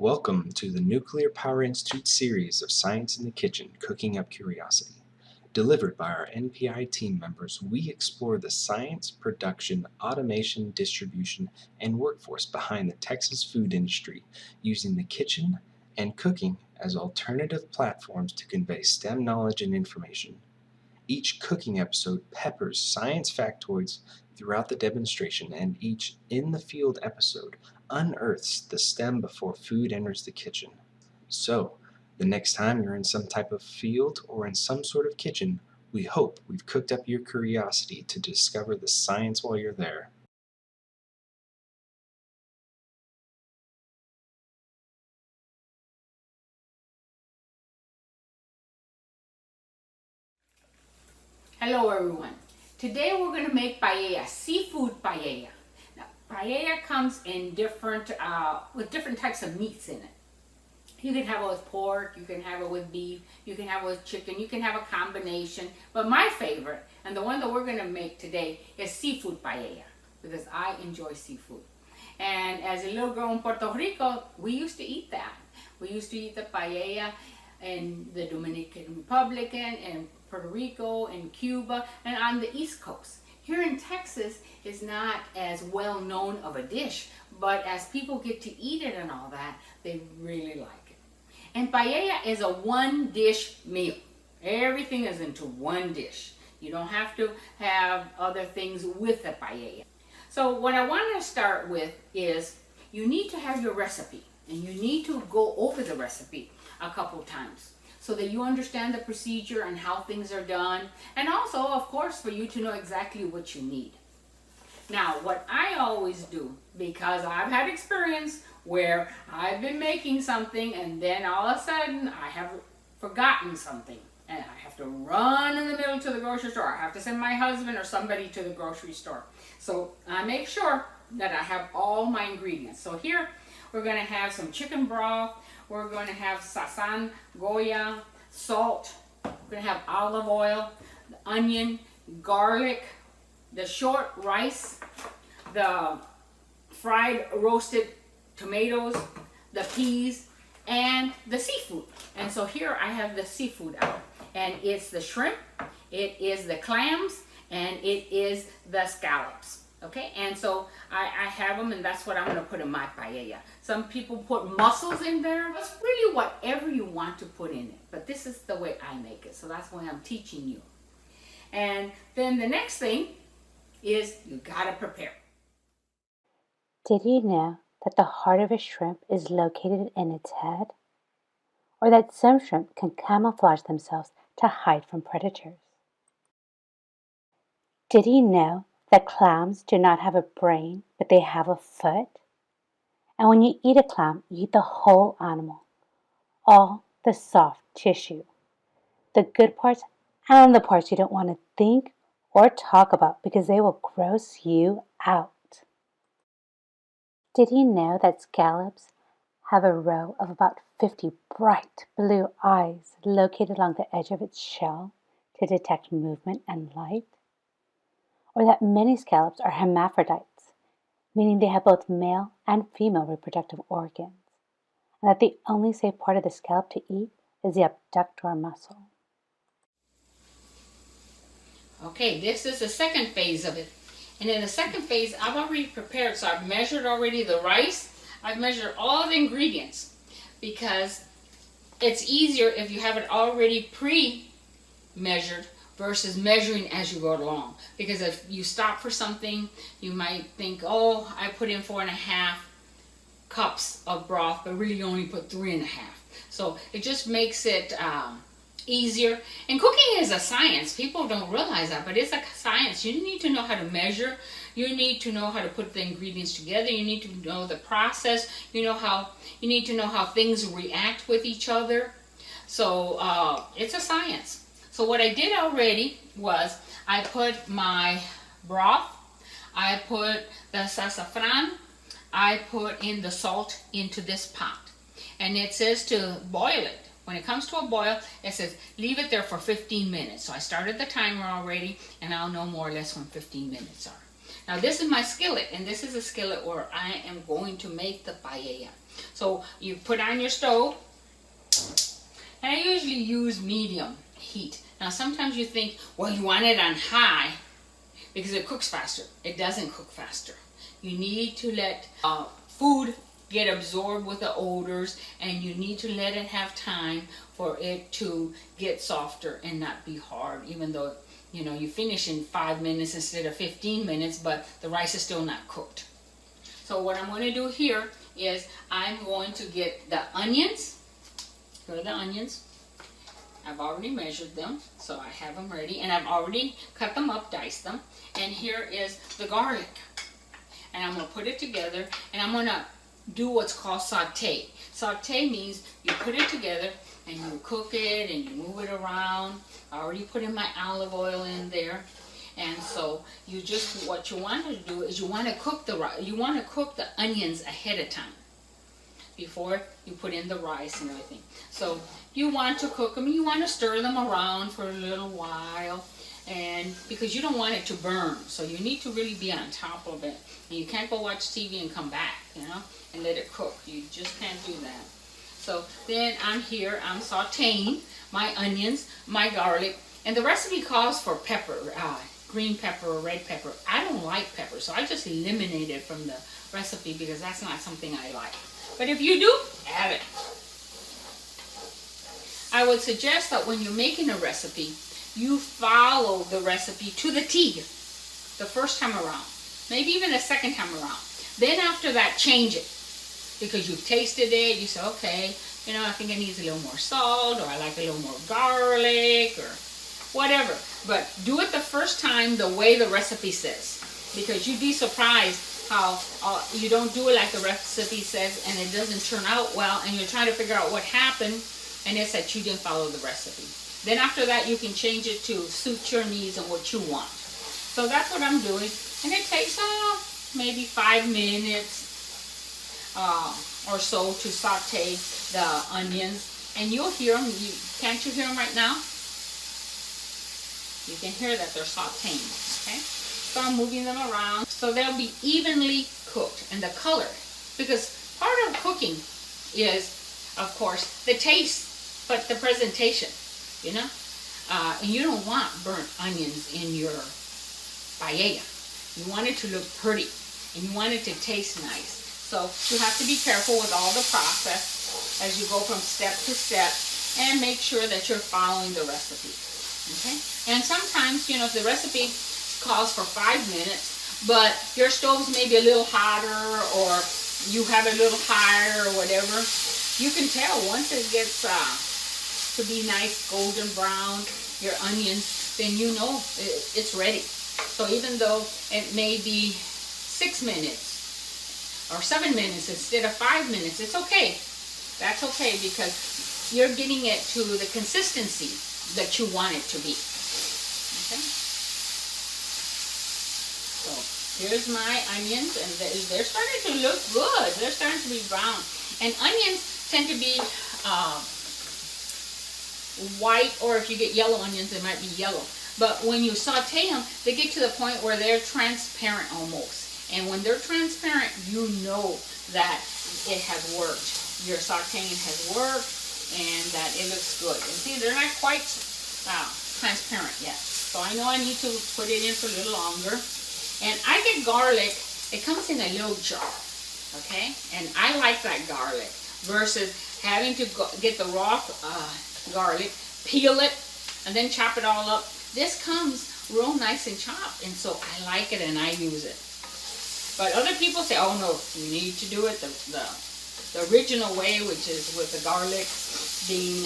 Welcome to the Nuclear Power Institute series of Science in the Kitchen, Cooking Up Curiosity. Delivered by our NPI team members, we explore the science, production, automation, distribution, and workforce behind the Texas food industry, using the kitchen and cooking as alternative platforms to convey STEM knowledge and information. Each cooking episode peppers science factoids throughout the demonstration, and each in the field episode unearths the STEM before food enters the kitchen. So, the next time you're in some type of field or in some sort of kitchen, we hope we've cooked up your curiosity to discover the science while you're there. Hello everyone. Today we're going to make paella, seafood paella. Now, paella comes in with different types of meats in it. You can have it with pork, you can have it with beef, you can have it with chicken, you can have a combination. But my favorite, and the one that we're going to make today, is seafood paella, because I enjoy seafood. And as a little girl in Puerto Rico, we used to eat that. We used to eat the paella in the Dominican Republic and Puerto Rico and Cuba and on the East Coast. Here in Texas, it's not as well known of a dish, but as people get to eat it and all that, they really like it. And paella is a one dish meal. Everything is into one dish. You don't have to have other things with the paella. So what I want to start with is you need to have your recipe, and you need to go over the recipe a couple times so that you understand the procedure and how things are done, and also, of course, for you to know exactly what you need. Now, what I always do, because I've had experience where I've been making something and then all of a sudden I have forgotten something and I have to run in the middle to the grocery store. I have to send my husband or somebody to the grocery store. So I make sure that I have all my ingredients. So here we're going to have some chicken broth. We're going to have sazon, goya, salt. We're going to have olive oil, the onion, garlic, the short rice, the fried roasted tomatoes, the peas, and the seafood. And so here I have the seafood out. And it's the shrimp, it is the clams, and it is the scallops. Okay, and so I have them, and that's what I'm going to put in my paella. Some people put mussels in there. It's really whatever you want to put in it. But this is the way I make it, so that's why I'm teaching you. And then the next thing is you got to prepare. Did you know that the heart of a shrimp is located in its head? Or that some shrimp can camouflage themselves to hide from predators? Did you know that clams do not have a brain, but they have a foot? And when you eat a clam, you eat the whole animal, all the soft tissue, the good parts and the parts you don't want to think or talk about because they will gross you out. Did you know that scallops have a row of about 50 bright blue eyes located along the edge of its shell to detect movement and light? Or that many scallops are hermaphrodites, meaning they have both male and female reproductive organs, and that the only safe part of the scallop to eat is the abductor muscle. Okay, this is the second phase of it. And in the second phase, I've already prepared, so I've measured already the rice. I've measured all the ingredients because it's easier if you have it already pre-measured versus measuring as you go along. Because if you stop for something, you might think, oh, I put in 4.5 cups of broth, but really you only put 3.5. So it just makes it easier. And cooking is a science. People don't realize that, but it's a science. You need to know how to measure. You need to know how to put the ingredients together. You need to know the process. You need to know how things react with each other. So it's a science. So what I did already was I put my broth, I put the sassafras, I put in the salt into this pot. And it says to boil it. When it comes to a boil, it says leave it there for 15 minutes. So I started the timer already, and I'll know more or less when 15 minutes are. Now this is my skillet, and this is a skillet where I am going to make the paella. So you put on your stove, and I usually use medium heat. Now sometimes you think, well, you want it on high because it cooks faster. It doesn't cook faster. You need to let food get absorbed with the odors, and you need to let it have time for it to get softer and not be hard, even though you finish in 5 minutes instead of 15 minutes, but the rice is still not cooked. So what I'm going to do here is I'm going to get the onions. Here are the onions. I've already measured them, so I have them ready, and I've already cut them up, diced them. And here is the garlic. And I'm going to put it together, and I'm going to do what's called saute. Saute means you put it together, and you cook it, and you move it around. I already put in my olive oil in there. And so what you want to do is you want to cook the onions ahead of time before you put in the rice and everything. So you want to cook them, you want to stir them around for a little while, and because you don't want it to burn, so you need to really be on top of it. And you can't go watch TV and come back, and let it cook. You just can't do that. So then I'm sauteing my onions, my garlic, and the recipe calls for pepper, green pepper or red pepper. I don't like pepper, so I just eliminate it from the recipe because that's not something I like. But if you do, add it. I would suggest that when you're making a recipe, you follow the recipe to the T the first time around, maybe even the second time around. Then after that, change it because you've tasted it. You say, okay, I think it needs a little more salt, or I like a little more garlic, or whatever. But do it the first time the way the recipe says, because you'd be surprised how you don't do it like the recipe says and it doesn't turn out well, and you're trying to figure out what happened, and it's that you didn't follow the recipe. Then after that, you can change it to suit your needs and what you want. So that's what I'm doing, and it takes maybe 5 minutes or so to saute the onions, and you'll hear them. Can't you hear them right now? You can hear that they're sauteing, okay? So I'm moving them around so they'll be evenly cooked. And the color, because part of cooking is, of course, the taste, but the presentation, and you don't want burnt onions in your paella. You want it to look pretty, and you want it to taste nice. So you have to be careful with all the process as you go from step to step, and make sure that you're following the recipe. Okay? And sometimes, if the recipe calls for 5 minutes, but your stove's maybe a little hotter, or you have it a little higher, or whatever, you can tell once it gets to be nice golden brown, your onions, then it's ready. So even though it may be 6 minutes or 7 minutes instead of 5 minutes, it's okay. That's okay, because you're getting it to the consistency that you want it to be. Okay? So here's my onions, and they're starting to look good. They're starting to be brown. And onions tend to be white, or if you get yellow onions, they might be yellow. But when you saute them, they get to the point where they're transparent almost. And when they're transparent, you know that it has worked. Your sauteing has worked, and that it looks good. And see, they're not quite transparent yet. So I know I need to put it in for a little longer. And I get garlic. It comes in a little jar, okay? And I like that garlic versus having to get the raw garlic, peel it, and then chop it all up. This comes real nice and chopped, and so I like it and I use it. But other people say, oh no, you need to do it the original way, which is with the garlic being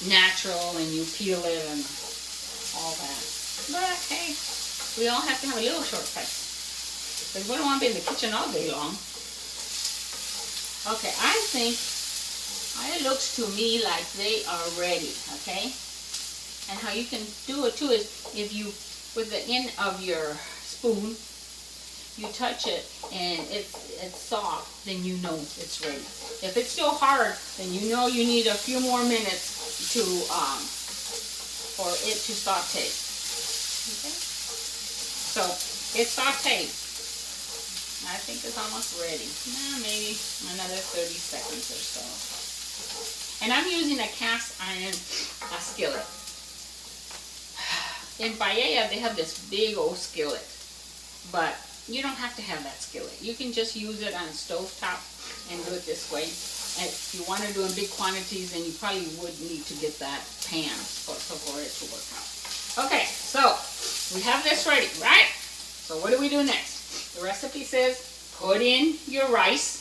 natural, and you peel it and all that. But hey, we all have to have a little shortcut, because we don't want to be in the kitchen all day long. Okay, I think it looks to me like they are ready, okay? And how you can do it too is if you, with the end of your spoon, you touch it and it's soft, then you know it's ready. If it's still hard, then you know you need a few more minutes to for it to saute. Okay? So it's sauteed. I think it's almost ready. Maybe another 30 seconds or so. And I'm using a cast iron skillet. In paella, they have this big old skillet, but you don't have to have that skillet. You can just use it on stovetop and do it this way. And if you want to do in big quantities, then you probably would need to get that pan for it to work out. Okay, so we have this ready, right? So what do we do next? The recipe says put in your rice.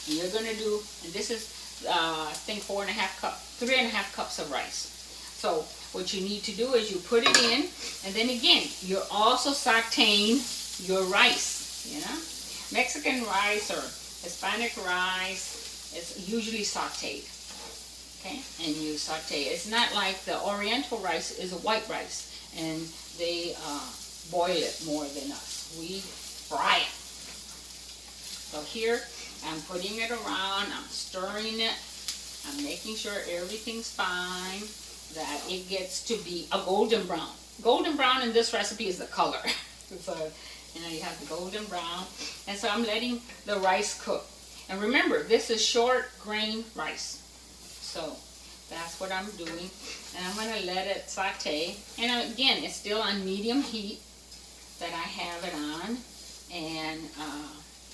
You're gonna do, and this is I think 3.5 cups of rice. So what you need to do is you put it in, and then again, you're also sauteing your rice, you know? Mexican rice or Hispanic rice is usually sauteed, okay? And you saute. It's not like the Oriental rice is a white rice, and they boil it more than us. We fry it. So here, I'm putting it around, I'm stirring it, I'm making sure everything's fine, that it gets to be a golden brown. Golden brown in this recipe is the color. So, you know, you have the golden brown. And so I'm letting the rice cook. And remember, this is short grain rice. So that's what I'm doing. And I'm going to let it saute. And again, it's still on medium heat that I have it on. And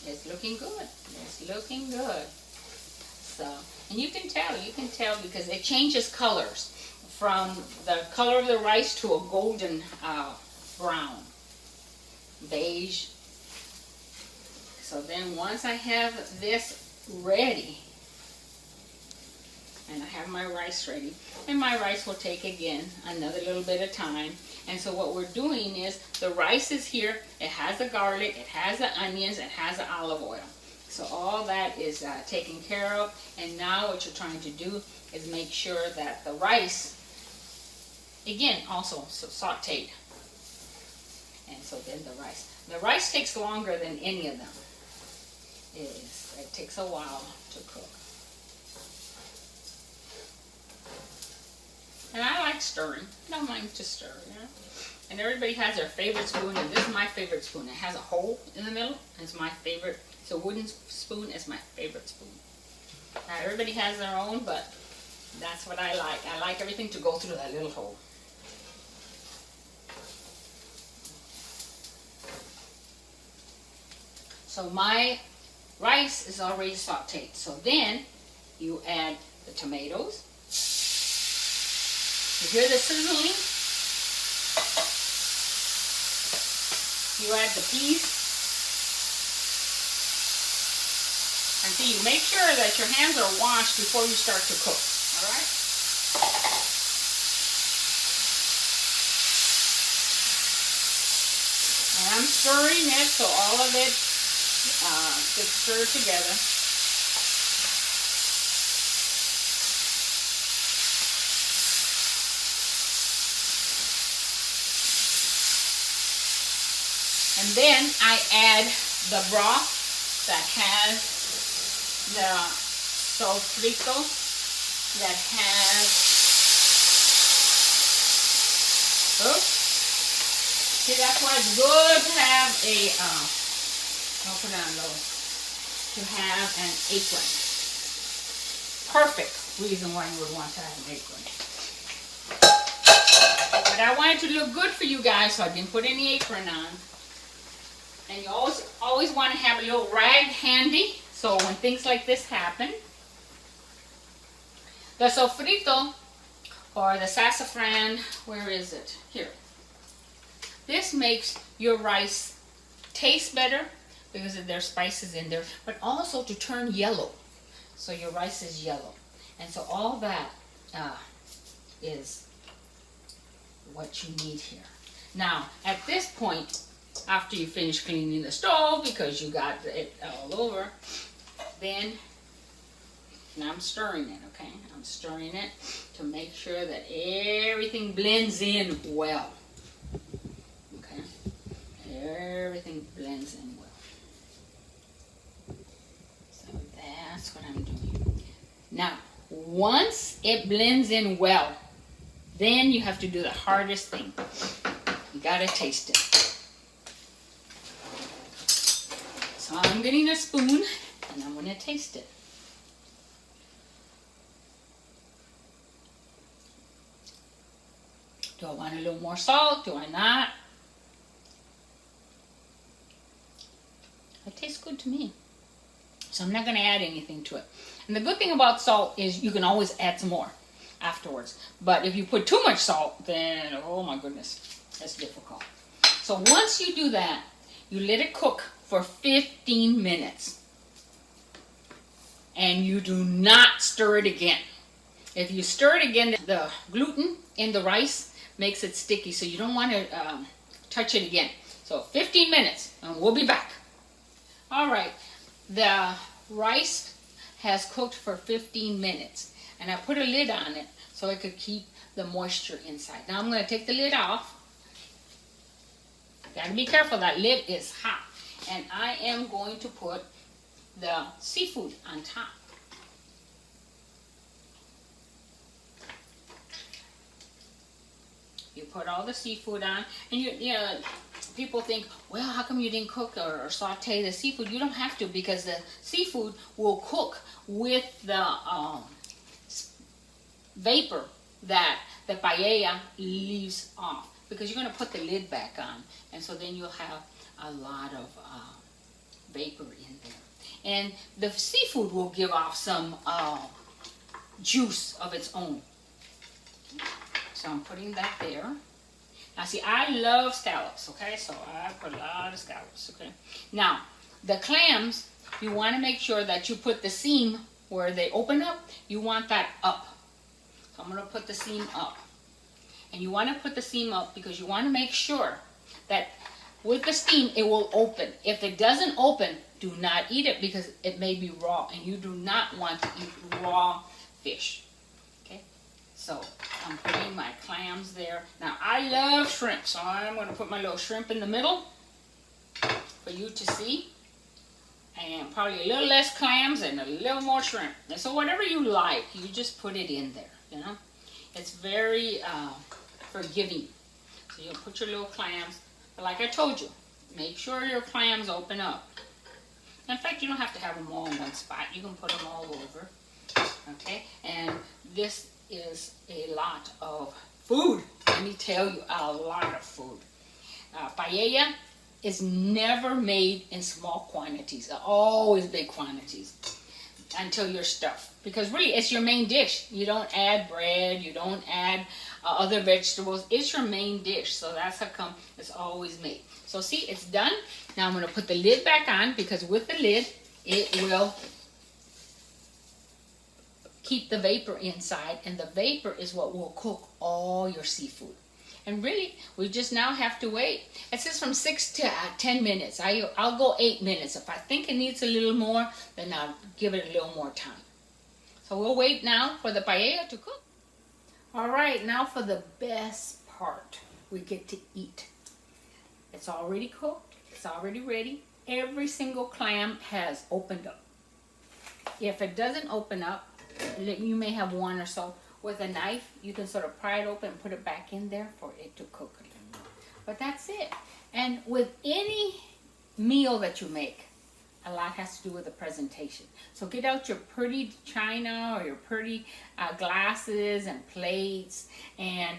it's looking good. It's looking good. So, and you can tell because it changes colors from the color of the rice to a golden brown, beige. So then once I have this ready, and I have my rice ready, and my rice will take again another little bit of time. And so what we're doing is the rice is here, it has the garlic, it has the onions, it has the olive oil. So all that is taken care of, and now what you're trying to do is make sure that the rice, again, also sauteed. And so then the rice takes longer than any of them. It takes a while to cook. And I like stirring. I don't mind to stir, you know. And everybody has their favorite spoon, and this is my favorite spoon. It has a hole in the middle. It's my favorite. It's a wooden spoon. It's my favorite spoon. Now, everybody has their own, but that's what I like. I like everything to go through that little hole. So my rice is already sauteed. So then you add the tomatoes. You hear the sizzling? You add the peas. And so you make sure that your hands are washed before you start to cook. All right? And I'm stirring it so all of it gets stirred together. And then I add the broth that has the sofrito, that has, oops, see, that's why it's good to have a, I'll put it on low, to have an apron. Perfect reason why you would want to have an apron. But I want it to look good for you guys, so I didn't put any apron on. And you always want to have a little rag handy, so when things like this happen. The sofrito, or the sassafras, where is it? Here. This makes your rice taste better because there's spices in there, but also to turn yellow. So your rice is yellow. And so all that is what you need here. Now, at this point, after you finish cleaning the stove because you got it all over, then now I'm stirring it, okay? I'm stirring it to make sure that everything blends in well. Okay? Everything blends in well. So that's what I'm doing. Now, once it blends in well, then you have to do the hardest thing. You gotta taste it. So I'm getting a spoon and I'm going to taste it. Do I want a little more salt? Do I not? It tastes good to me. So I'm not going to add anything to it. And the good thing about salt is you can always add some more afterwards. But if you put too much salt, then, oh my goodness, that's difficult. So once you do that, you let it cook for 15 minutes. And you do not stir it again. If you stir it again, the gluten in the rice makes it sticky, so you don't want to touch it again. So 15 minutes, and we'll be back. All right, the rice has cooked for 15 minutes, and I put a lid on it so it could keep the moisture inside. Now I'm going to take the lid off. Got to be careful, that lid is hot. And I am going to put the seafood on top. You put all the seafood on, and you know, people think, well, how come you didn't cook or saute the seafood? You don't have to, because the seafood will cook with the vapor that the paella leaves off, because you're going to put the lid back on, and so then you'll have a lot of vapor in there. And the seafood will give off some juice of its own. So I'm putting that there. Now see, I love scallops, okay? So I put a lot of scallops, okay? Now, the clams, you want to make sure that you put the seam where they open up, you want that up. So I'm going to put the seam up. And you want to put the seam up because you want to make sure that with the steam, it will open. If it doesn't open, do not eat it because it may be raw, and you do not want to eat raw fish. Okay, so I'm putting my clams there. Now, I love shrimp, so I'm going to put my little shrimp in the middle for you to see. And probably a little less clams and a little more shrimp. And so whatever you like, you just put it in there, you know. It's very forgiving. So you'll put your little clams. But like I told you, make sure your clams open up. In fact, you don't have to have them all in one spot. You can put them all over. Okay? And this is a lot of food. Let me tell you, a lot of food. Paella is never made in small quantities. Always big quantities until you're stuffed. Because really, it's your main dish. You don't add bread. You don't add other vegetables. It's your main dish. So that's how come it's always made. So see, it's done. Now I'm going to put the lid back on, because with the lid, it will keep the vapor inside. And the vapor is what will cook all your seafood. And really, we just now have to wait. It says from 6 to 10 minutes. I'll go 8 minutes. If I think it needs a little more, then I'll give it a little more time. So we'll wait now for the paella to cook. All right, now for the best part. We get to eat. It's already cooked. It's already ready. Every single clam has opened up. If it doesn't open up, you may have one or so. With a knife, you can sort of pry it open and put it back in there for it to cook a little more. But that's it. And with any meal that you make, a lot has to do with the presentation. So get out your pretty china or your pretty glasses and plates, and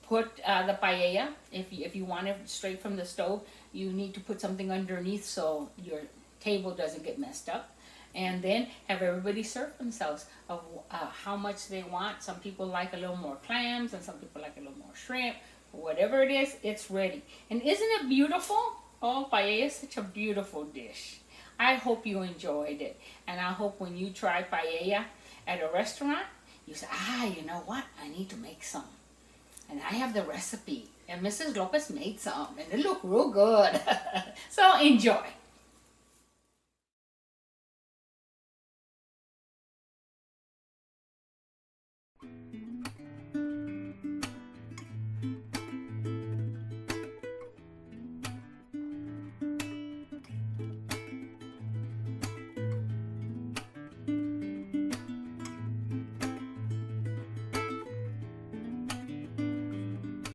put the paella. If you want it straight from the stove, you need to put something underneath so your table doesn't get messed up. And then have everybody serve themselves of how much they want. Some people like a little more clams, and some people like a little more shrimp. Whatever it is, it's ready. And isn't it beautiful? Oh, paella is such a beautiful dish. I hope you enjoyed it. And I hope when you try paella at a restaurant, you say, you know what? I need to make some. And I have the recipe. And Mrs. Lopez made some. And it looked real good. So enjoy.